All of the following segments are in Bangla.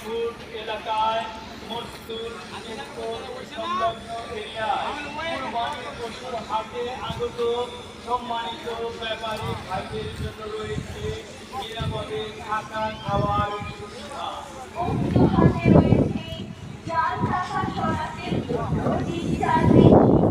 ফুট এলাকায় মজদুর সংলগ্ন এরিয়ায় কুরবানির পশুর হাটে আগত সম্মানিত ব্যাপারী ভাইদের জন্য রয়েছে নিরাপদে থাকা খাওয়ার সুবিধা। উক্ত হাটে রয়েছে জাল টাকা সরাতের জন্য ডিজিটাল মেশিন।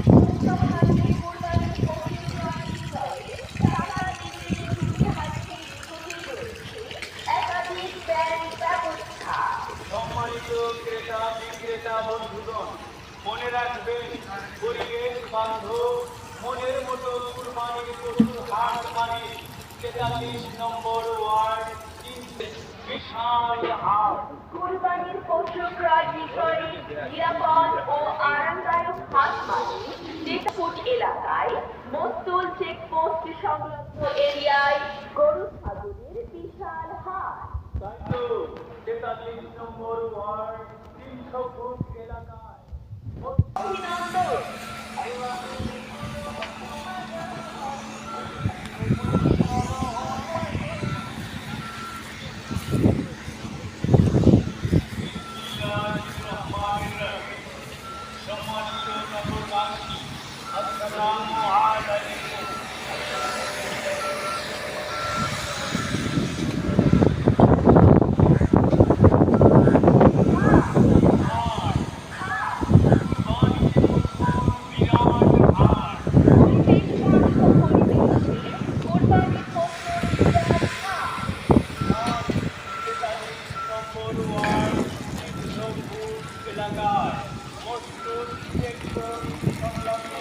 উক্ত হাটে কোরবানির পশু ক্রয় বিক্রয়ে টাকা নির্দিষ্ট সুবিধার সাথে রয়েছে একাধিক ব্যাংক ব্যবস্থা। সম্মানিত ক্রেতা বিক্রেতা বন্ধুগণ, মনে রাখবেন পরিবেশ বান্ধব মনের মতো কুরবানির পশুর হাট মানে ৪৩ নম্বর ওয়ার্ড বিশাল হাট। কুরবানির পশু ক্রয় বিক্রয়ে নিরাপদ ও আরামদায়ক হাট মানে ফুট এলাকায় মস্তুল চেকপোস্ট সংলগ্ন এরিয়ায় গরু ছাগলের বিশাল হাট। তাই তো ৪৩ নম্বর ওয়ার্ড ৩০০ ফুট এলাকায় অভিনন্দন। সম্মানিত নগরবাসী, আসসালামু আলাইকুম। কোরবানির পশু বিক্রয় হাট। এলাকায় মজদুর সংলগ্ন